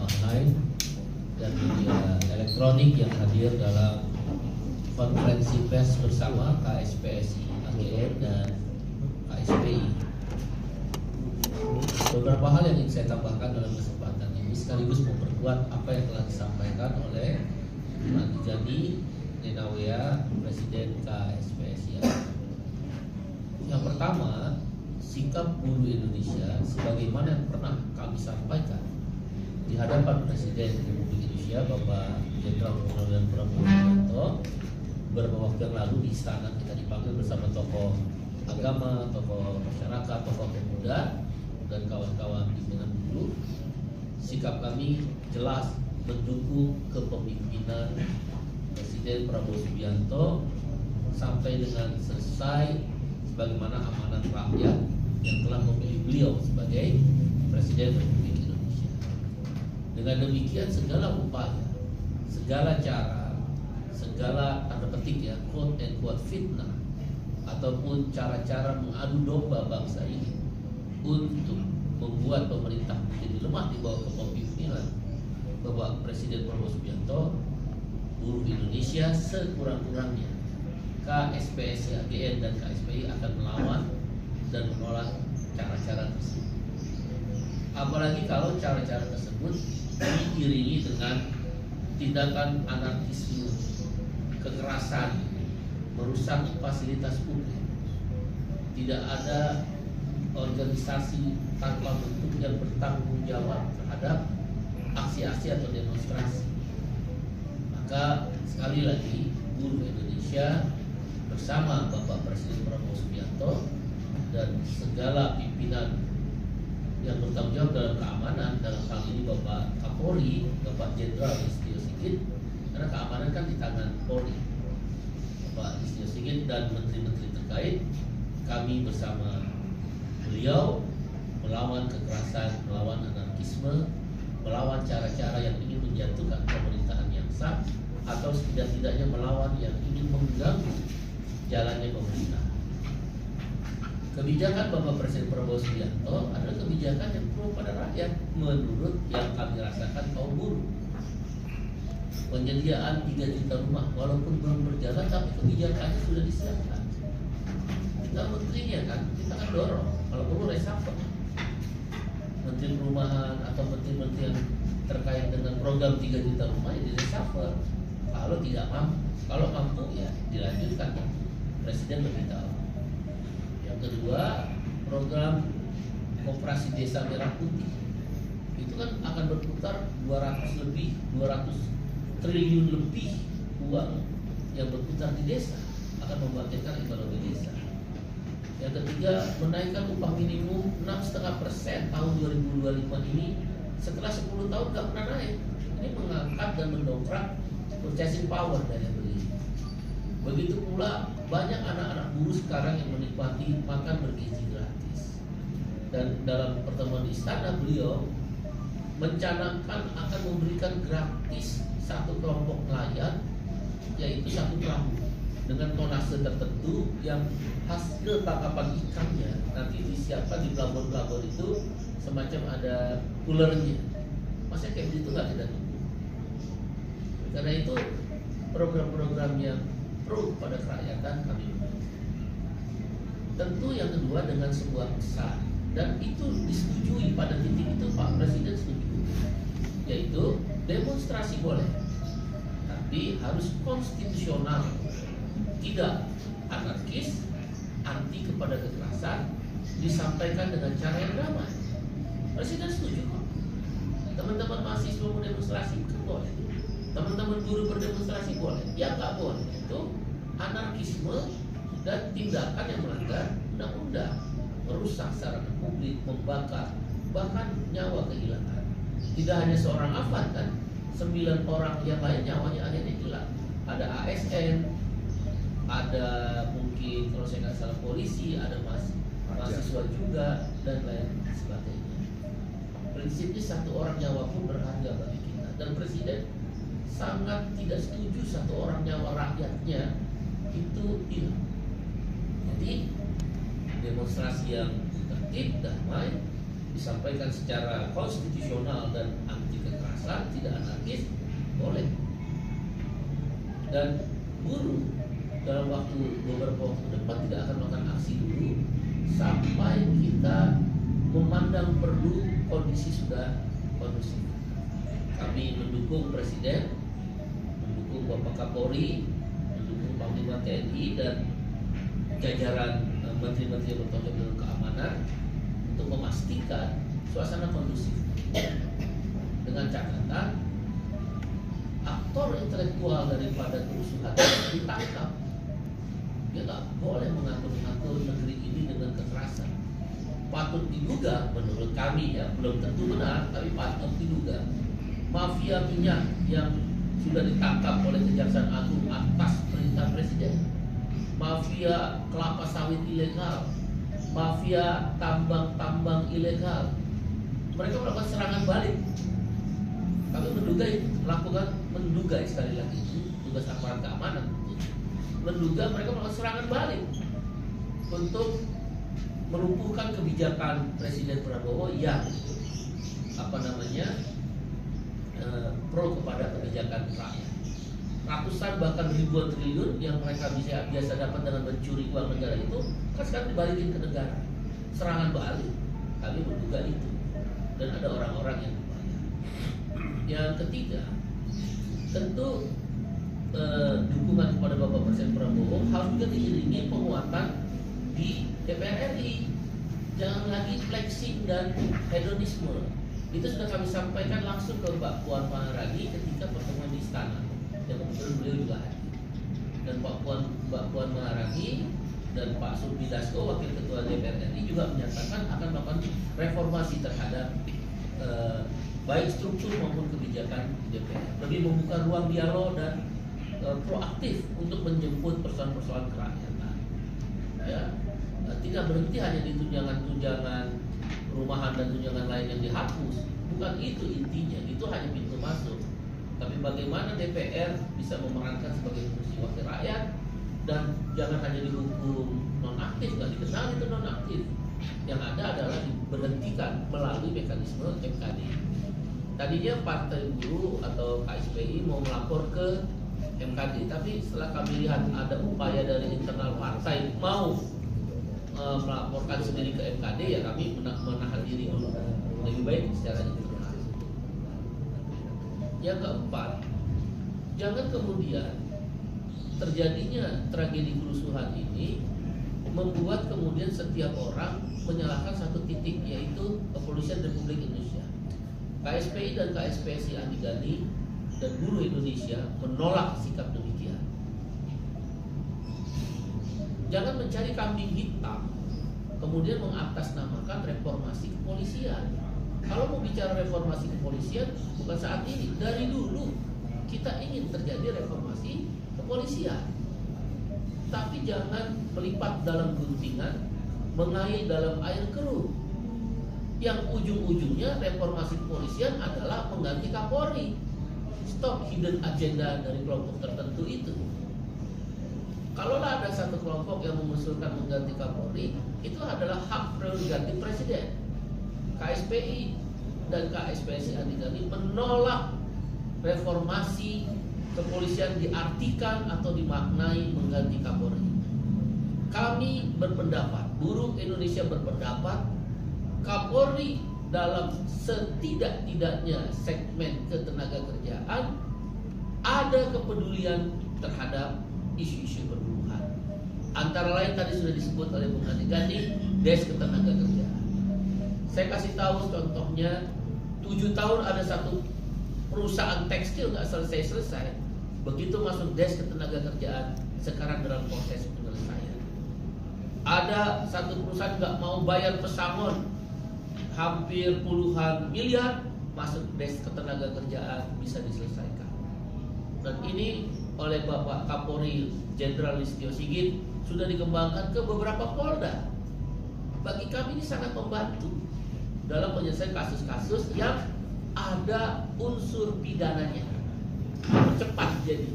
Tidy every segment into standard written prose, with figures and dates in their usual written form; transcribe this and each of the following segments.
online dan media elektronik yang hadir dalam konferensi pers bersama KSPSI AGN dan KSPI. Beberapa hal yang ingin saya tambahkan dalam kesempatan ini sekaligus memperkuat apa yang telah disampaikan oleh Nanti Jadi Nenawea, Presiden KSPSI. Yang pertama, sikap buruh Indonesia sebagaimana yang pernah kami sampaikan di hadapan Presiden Republik Indonesia Bapak Jenderal Purnawirawan Prabowo Subianto beberapa waktu yang lalu di istana. Kita dipanggil bersama tokoh agama, tokoh masyarakat, tokoh pemuda dan kawan-kawan pimpinan buruh. Sikap kami jelas mendukung kepemimpinan Presiden Prabowo Subianto sampai dengan selesai sebagaimana amanat rakyat yang telah memilih beliau sebagai Presiden Republik Indonesia. Dengan demikian segala upaya, segala cara, segala tanda petik ya, quote and quote fitnah ataupun cara-cara mengadu domba bangsa ini untuk membuat pemerintah menjadi lemah di bawah kepemimpinan Bapak Presiden Prabowo Subianto, buruh Indonesia sekurang-kurangnya KSPSI AGN dan KSPI akan melawan dan menolak cara-cara tersebut. Apalagi kalau cara-cara tersebut diiringi dengan tindakan anarkisme, kekerasan, merusak fasilitas publik. Tidak ada organisasi tanpa bentuk yang bertanggung jawab terhadap aksi-aksi atau demonstrasi. Maka sekali lagi buruh Indonesia bersama Bapak Presiden Prabowo Subianto dan segala pimpinan yang bertanggung jawab dalam keamanan, dalam hal ini Bapak Kapolri, Bapak Jenderal Listio Sigit, karena keamanan kan di tangan Polri, Bapak Listio Sigit dan menteri-menteri terkait, kami bersama beliau melawan kekerasan, melawan anarkisme, melawan cara-cara yang ingin menjatuhkan pemerintahan yang sah atau setidak-tidaknya melawan yang ingin mengganggu jalannya pemerintahan. Kebijakan Bapak Presiden Prabowo Subianto adalah kebijakan yang pro pada rakyat menurut yang kami rasakan kaum buruh. Penyediaan 3 juta rumah walaupun belum berjalan tapi kebijakannya sudah disiapkan. Kita menterinya kan, kita kan dorong kalau perlu reshuffle. Menteri Perumahan atau menteri-menteri yang terkait dengan program 3 juta rumah ya di reshuffle. Kalau tidak mampu, kalau mampu ya dilanjutkan. Presiden lebih tahu. Yang kedua, program Koperasi Desa Merah Putih itu kan akan berputar 200 triliun lebih uang yang berputar di desa, akan membangkitkan ekonomi desa. Yang ketiga, menaikkan upah minimum 6,5% tahun 2025 ini setelah 10 tahun nggak pernah naik. Ini mengangkat dan mendongkrak purchasing power daya beli. Begitu pula banyak anak-anak buruh sekarang yang menikmati makan bergizi gratis. Dan dalam pertemuan di istana beliau mencanangkan akan memberikan gratis satu kelompok nelayan, yaitu satu perahu dengan tonase tertentu yang hasil tangkapan ikannya nanti disiapkan di pelabuhan-pelabuhan itu semacam ada coolernya. Masa kayak begitu nggak kita tunggu. Karena itu program-program yang pro pada kerakyatan kami dukung. Tentu yang kedua dengan sebuah pesan dan itu disetujui pada titik itu Pak Presiden setuju, yaitu demonstrasi boleh, tapi harus konstitusional, tidak anarkis, anti kepada kekerasan, disampaikan dengan cara yang damai. Presiden setuju kok. Teman-teman mahasiswa mau demonstrasi kan boleh, teman-teman guru berdemonstrasi boleh. Yang nggak boleh itu anarkisme dan tindakan yang melanggar undang-undang, merusak sarana publik, membakar, bahkan nyawa kehilangan. Tidak hanya seorang Afan kan, 9 orang yang lain nyawanya akhirnya hilang. Ada ASN, ada mungkin kalau saya nggak salah polisi, ada mahasiswa juga dan lain sebagainya. Prinsipnya satu orang nyawa pun berharga bagi kita, dan Presiden sangat tidak setuju satu orang nyawa rakyatnya itu hilang. Jadi demonstrasi yang tertib, damai, disampaikan secara konstitusional dan anti kekerasan. kekerasan, tidak anarkis, boleh. Dan buruh dalam beberapa waktu depan tidak akan melakukan aksi dulu sampai kita memandang perlu kondisi sudah kondusif. Kami mendukung Presiden, mendukung Bapak Kapolri, mendukung Panglima TNI dan jajaran menteri-menteri yang bertanggung jawab dengan keamanan untuk memastikan suasana kondusif dengan catatan aktor intelektual daripada kerusuhan ditangkap. Dia nggak boleh mengatur-ngatur negeri ini dengan kekerasan. Patut diduga, menurut kami ya, belum tentu benar, tapi patut diduga mafia minyak yang sudah ditangkap oleh Kejaksaan Agung atas perintah Presiden, mafia kelapa sawit ilegal, mafia tambang-tambang ilegal, mereka melakukan serangan balik. Kami menduga sekali lagi itu tugas aparat keamanan, menduga mereka melakukan serangan balik untuk melumpuhkan kebijakan Presiden Prabowo yang pro kepada kebijakan rakyat. Ratusan bahkan ribuan triliun yang mereka biasa dapat dengan mencuri uang negara itu kan sekarang dibalikin ke negara. Serangan balik, kami menduga itu, dan ada orang-orang yang dibayar. Yang ketiga, tentu dukungan kepada Bapak Presiden Prabowo harus juga diiringi penguatan di DPR RI. Jangan lagi flexing dan hedonisme. Itu sudah kami sampaikan langsung ke Mbak Puan Maharani ketika pertemuan di istana, yang kebetulan beliau juga hadir. Dan Mbak Puan Maharani dan Pak Sudmi Dasko, Wakil Ketua DPR RI, juga menyatakan akan melakukan reformasi terhadap baik struktur maupun kebijakan DPR, lebih membuka ruang dialog dan proaktif untuk menjemput persoalan-persoalan kerakyatan. Ya, tidak berhenti hanya di tunjangan-tunjangan perumahan dan tunjangan lain yang dihapus. Bukan itu intinya, itu hanya pintu masuk. Tapi bagaimana DPR bisa memerankan sebagai fungsi wakil rakyat, dan jangan hanya dihukum nonaktif, nggak dikenal itu nonaktif. Yang ada adalah diberhentikan melalui mekanisme MKD. Tadinya Partai Buruh atau KSPI mau melapor ke MKD, tapi setelah kami lihat ada upaya dari internal partai mau melaporkan sendiri ke MKD, ya kami menahan diri dulu. Lebih baik secara internal. Yang keempat, jangan kemudian terjadinya tragedi kerusuhan ini membuat kemudian setiap orang menyalahkan satu titik, yaitu Kepolisian Republik Indonesia. KSPI dan KSPSI Andi Gani dan buruh Indonesia menolak sikap demikian. Jangan mencari kambing hitam kemudian mengatasnamakan reformasi kepolisian. Kalau mau bicara reformasi kepolisian, bukan saat ini, dari dulu kita ingin terjadi reformasi kepolisian. Tapi jangan melipat dalam guntingan, mengayuh dalam air keruh. Yang ujung-ujungnya reformasi kepolisian adalah mengganti Kapolri. Stop hidden agenda dari kelompok tertentu itu. Kalaulah ada satu kelompok yang mengusulkan mengganti Kapolri, itu adalah hak prerogatif Presiden. KSPI dan KSPSI Andi Gani menolak reformasi kepolisian diartikan atau dimaknai mengganti Kapolri. Kami berpendapat, buruh Indonesia berpendapat, Kapolri dalam setidak-tidaknya segmen ketenaga kerjaan ada kepedulian terhadap isu-isu perubahan. Antara lain tadi sudah disebut oleh Bung Andi Gani, Desk Ketenaga Kerjaan. Saya kasih tahu contohnya, 7 tahun ada satu perusahaan tekstil nggak selesai-selesai. Begitu masuk Desk Ketenaga Kerjaan, sekarang dalam proses penyelesaian. Ada satu perusahaan nggak mau bayar pesangon, hampir puluhan miliar, masuk Desk Ketenaga Kerjaan, bisa diselesaikan. Dan ini oleh Bapak Kapolri Jenderal Listio Sigit sudah dikembangkan ke beberapa Polda. Bagi kami ini sangat membantu dalam penyelesaian kasus-kasus yang ada unsur pidananya, cepat jadi.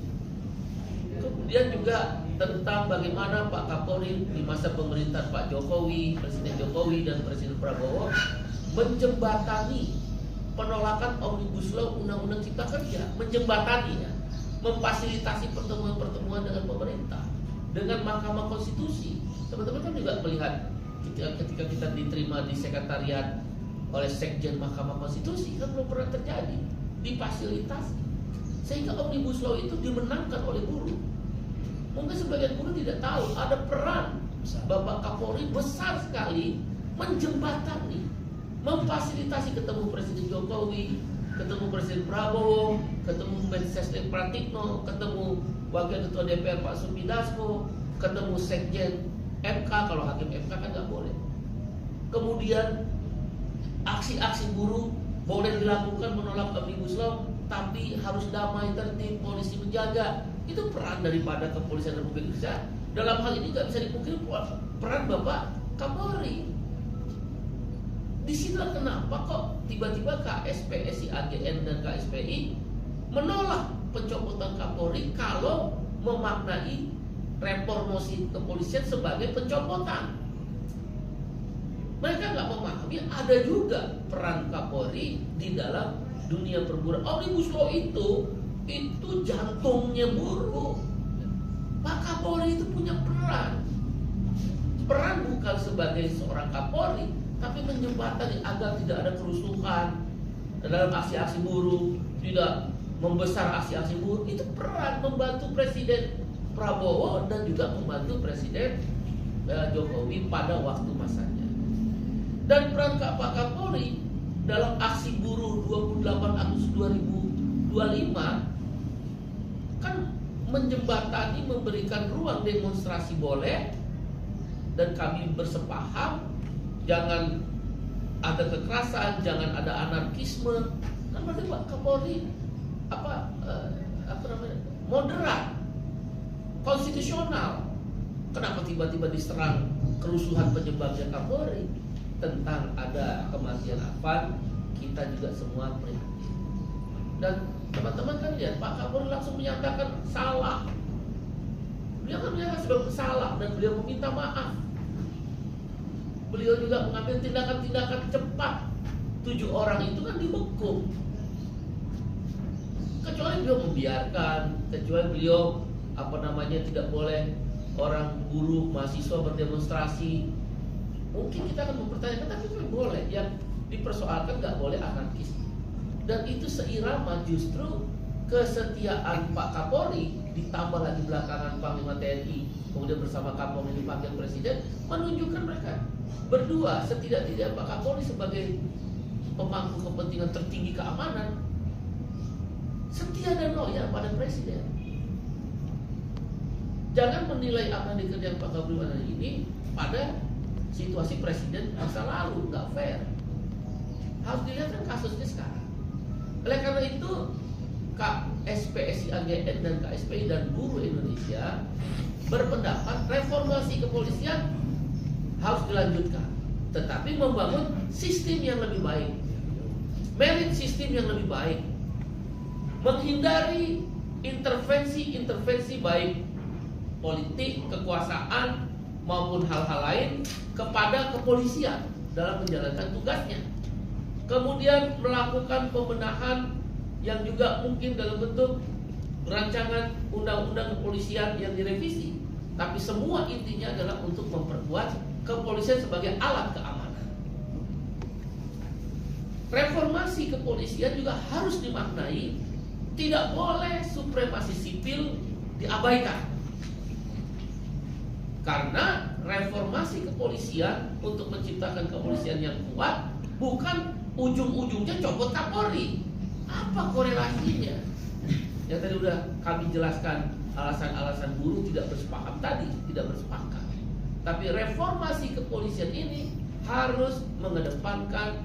Kemudian juga tentang bagaimana Pak Kapolri di masa pemerintahan Pak Jokowi, Presiden Jokowi dan Presiden Prabowo menjembatani penolakan Omnibus Law Undang-Undang Cipta Kerja, menjembatani ya, memfasilitasi pertemuan-pertemuan dengan pemerintah, dengan Mahkamah Konstitusi. Teman-teman kan juga melihat ketika kita diterima di sekretariat oleh Sekjen Mahkamah Konstitusi, kan belum pernah terjadi, difasilitasi. Sehingga Omnibus Law itu dimenangkan oleh buruh. Mungkin sebagian buruh tidak tahu ada peran Bapak Kapolri besar sekali menjembatani, memfasilitasi ketemu Presiden Jokowi, ketemu Presiden Prabowo, ketemu Mensesnek Pratikno, ketemu Wakil Ketua DPR Pak Sumidasko, ketemu Sekjen MK, kalau hakim MK kan nggak boleh. Kemudian aksi-aksi buruh boleh dilakukan menolak Omnibus Law, tapi harus damai, tertib, polisi menjaga. Itu peran daripada Kepolisian Republik Indonesia. Dalam hal ini nggak bisa dipungkiri peran Bapak Kapolri. Disinilah kenapa kok tiba-tiba KSPSI, AGN dan KSPI menolak pencopotan Kapolri kalau memaknai reformasi kepolisian sebagai pencopotan. Mereka nggak memahami ada juga peran Kapolri di dalam dunia perburuan. Omnibus Law itu jantungnya buruh. Pak Kapolri itu punya peran bukan sebagai seorang Kapolri, tapi menjembatani agar tidak ada kerusuhan dalam aksi-aksi buruh, tidak membesar aksi-aksi buruh. Itu peran membantu Presiden Prabowo dan juga membantu Presiden Jokowi pada waktu masanya. Dan peran Pak Kapolri dalam aksi buruh 28 Agustus 2025 kan menjembatani, memberikan ruang demonstrasi boleh, dan kami bersepaham jangan ada kekerasan, jangan ada anarkisme. Kan berarti Pak Kapolri moderat, konstitusional. Kenapa tiba-tiba diserang kerusuhan penyebabnya Kapolri? Tentang ada kematian Afan, kita juga semua prihatin. Dan teman-teman kan lihat Pak Kapolri langsung menyatakan salah. Beliau kan menyatakan sudah bersalah dan beliau meminta maaf. Beliau juga mengambil tindakan-tindakan cepat. 7 orang itu kan dihukum. Kecuali beliau membiarkan, kecuali beliau tidak boleh orang buruh mahasiswa berdemonstrasi. Mungkin kita akan mempertanyakan, tapi itu boleh. Yang dipersoalkan nggak boleh anarkis. Dan itu seirama justru kesetiaan Pak Kapolri, ditambah lagi belakangan Panglima TNI, kemudian bersama Kapolri dipanggil Presiden, menunjukkan mereka berdua setidak-tidaknya Pak Kapolri sebagai pemangku kepentingan tertinggi keamanan setia dan loyal pada Presiden. Jangan menilai apa yang dikerjakan Pak Kapolri hari ini pada situasi Presiden masa lalu, nggak fair. Harus dilihat kan kasusnya sekarang. Oleh karena itu KSPSI, AGN dan KSPI dan buruh Indonesia berpendapat reformasi kepolisian harus dilanjutkan, tetapi membangun sistem yang lebih baik, merit sistem yang lebih baik, menghindari intervensi baik politik, kekuasaan maupun hal-hal lain kepada kepolisian dalam menjalankan tugasnya. Kemudian melakukan pembenahan yang juga mungkin dalam bentuk rancangan undang-undang kepolisian yang direvisi. Tapi semua intinya adalah untuk memperkuat kepolisian sebagai alat keamanan. Reformasi kepolisian juga harus dimaknai tidak boleh supremasi sipil diabaikan. Karena reformasi kepolisian untuk menciptakan kepolisian yang kuat bukan ujung-ujungnya copot Kapolri. Apa korelasinya? Yang tadi udah kami jelaskan alasan-alasan buruh tidak bersepakat tadi, tidak bersepakat. Tapi reformasi kepolisian ini harus mengedepankan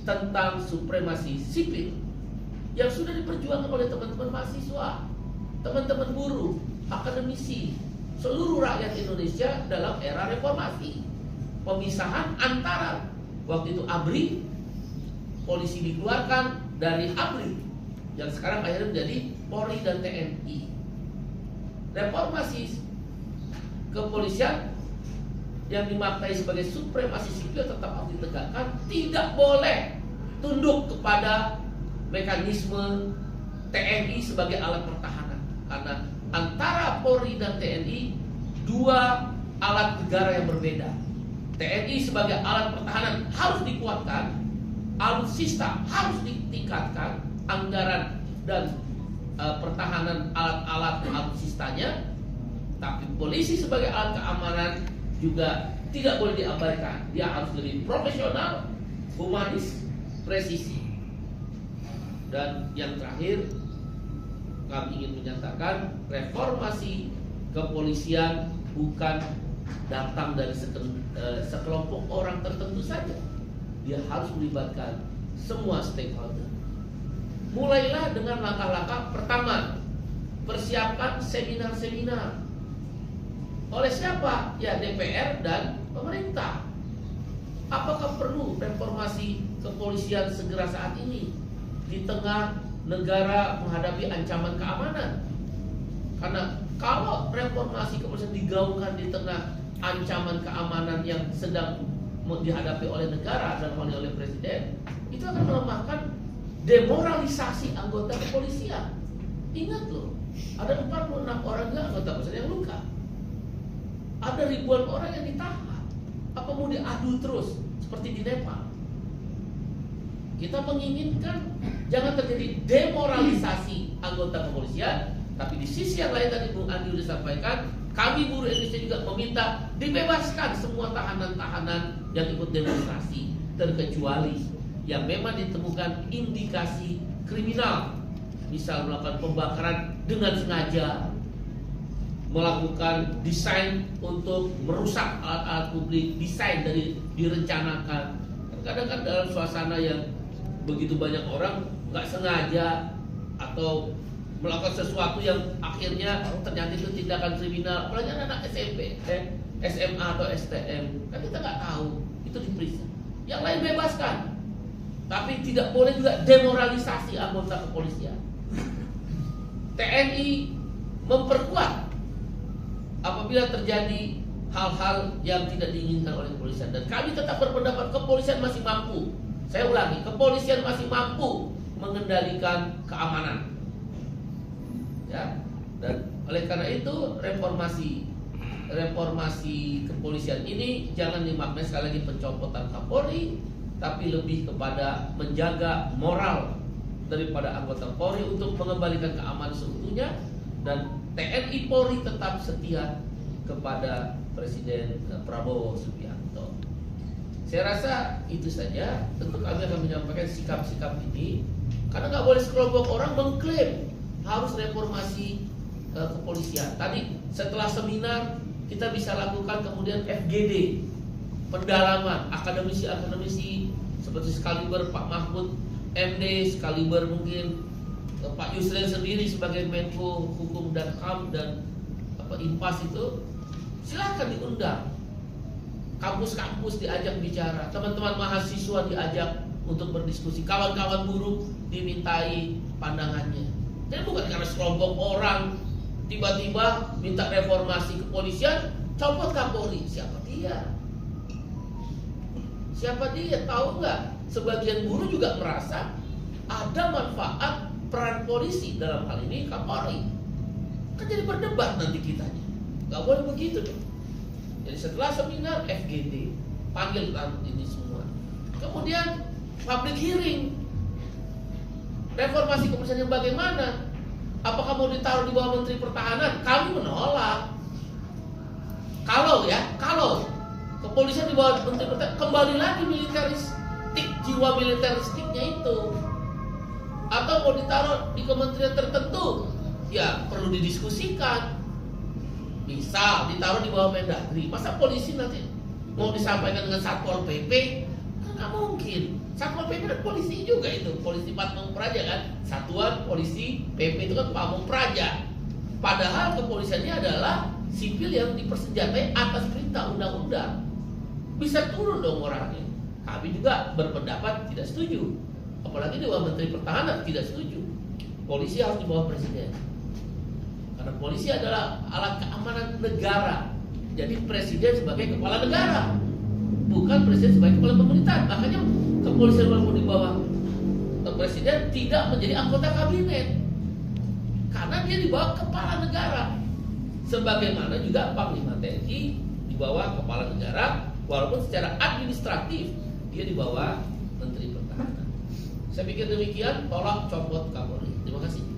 tentang supremasi sipil yang sudah diperjuangkan oleh teman-teman mahasiswa, teman-teman buruh, akademisi, seluruh rakyat Indonesia dalam era reformasi. Pemisahan antara waktu itu ABRI, polisi dikeluarkan dari ABRI yang sekarang akhirnya menjadi Polri dan TNI. Reformasi kepolisian yang dimaknai sebagai supremasi sipil tetap harus ditegakkan, tidak boleh tunduk kepada mekanisme TNI sebagai alat pertahanan. Karena antara Polri dan TNI dua alat negara yang berbeda. TNI sebagai alat pertahanan harus dikuatkan, alutsista harus ditingkatkan, anggaran dan pertahanan alat-alat alutsistanya. Tapi polisi sebagai alat keamanan juga tidak boleh diabaikan. Dia harus lebih profesional, humanis, presisi. Dan yang terakhir, kami ingin menyatakan reformasi kepolisian bukan datang dari sekelompok orang tertentu saja. Dia harus melibatkan semua stakeholder. Mulailah dengan langkah-langkah pertama, persiapkan seminar-seminar. Oleh siapa? Ya DPR dan pemerintah. Apakah perlu reformasi kepolisian segera saat ini di tengah negara menghadapi ancaman keamanan? Karena kalau reformasi kepolisian digaungkan di tengah ancaman keamanan yang sedang dihadapi oleh negara dan oleh presiden, itu akan melemahkan demoralisasi anggota kepolisian. Ingat loh, ada 46 orang juga anggota kepolisian yang luka. Ada ribuan orang yang ditahan. Apa mau diadu terus seperti di Nepal? Kita menginginkan jangan terjadi demoralisasi anggota kepolisian, tapi di sisi yang lain tadi Bung Andi sudah sampaikan, kami buruh Indonesia juga meminta dibebaskan semua tahanan-tahanan yang ikut demonstrasi, terkecuali yang memang ditemukan indikasi kriminal, misal melakukan pembakaran dengan sengaja, melakukan desain untuk merusak alat-alat publik, desain dari direncanakan. Kadang kan dalam suasana yang begitu banyak orang nggak sengaja atau melakukan sesuatu yang akhirnya ternyata itu tindakan kriminal, apalagi anak SMP, SMA atau STM, kan kita nggak tahu, itu diperiksa. Yang lain bebaskan, tapi tidak boleh juga demoralisasi anggota kepolisian. TNI memperkuat apabila terjadi hal-hal yang tidak diinginkan oleh kepolisian, dan kami tetap berpendapat kepolisian masih mampu. Saya ulangi, kepolisian masih mampu mengendalikan keamanan. Ya, dan oleh karena itu reformasi kepolisian ini jangan dimaknai sekali lagi pencopotan Kapolri, tapi lebih kepada menjaga moral daripada anggota Polri untuk mengembalikan keamanan seutuhnya, dan TNI Polri tetap setia kepada Presiden Prabowo Subianto. Saya rasa itu saja. Tentu kami akan menyampaikan sikap-sikap ini karena nggak boleh sekelompok orang mengklaim harus reformasi kepolisian. Tadi setelah seminar kita bisa lakukan kemudian FGD, pendalaman akademisi-akademisi seperti sekaliber Pak Mahfud MD, sekaliber mungkin Pak Yusril sendiri sebagai Menko Hukum dan HAM dan Impas itu, silakan diundang. Kampus-kampus diajak bicara, teman-teman mahasiswa diajak untuk berdiskusi, kawan-kawan buruh dimintai pandangannya. Jadi bukan karena sekelompok orang tiba-tiba minta reformasi kepolisian, copot Kapolri. Siapa dia? Siapa dia? Tahu nggak? Sebagian buruh juga merasa ada manfaat peran polisi dalam hal ini Kapolri. Kan jadi berdebat nanti kitanya. Nggak boleh begitu dong. Jadi setelah seminar FGD, panggil ini semua. Kemudian public hearing. Reformasi kepolisian yang bagaimana? Apakah mau ditaruh di bawah Menteri Pertahanan? Kami menolak. Kalau kepolisian di bawah Menteri Pertahanan, kembali lagi militeristik, jiwa militeristiknya itu. Atau mau ditaruh di kementerian tertentu, ya perlu didiskusikan. Misal ditaruh di bawah Mendagri, masa polisi nanti mau disampaikan dengan Satpol PP? Kan nggak mungkin. Satpol PP dan polisi juga itu, polisi Pamung Praja kan, satuan polisi PP itu kan Pamung Praja. Padahal kepolisiannya adalah sipil yang dipersenjatai atas perintah undang-undang. Bisa turun dong orangnya. Kami juga berpendapat tidak setuju. Apalagi di bawah Menteri Pertahanan tidak setuju. Polisi harus di bawah Presiden. Karena polisi adalah alat keamanan negara. Jadi Presiden sebagai kepala negara, bukan Presiden sebagai kepala pemerintahan. Makanya kepolisian walaupun di bawah Wakil Presiden tidak menjadi anggota kabinet karena dia di bawah kepala negara. Sebagaimana juga Panglima TNI di bawah kepala negara, walaupun secara administratif dia di bawah Menteri Pertahanan. Saya pikir demikian, tolak copot Kapolri. Terima kasih.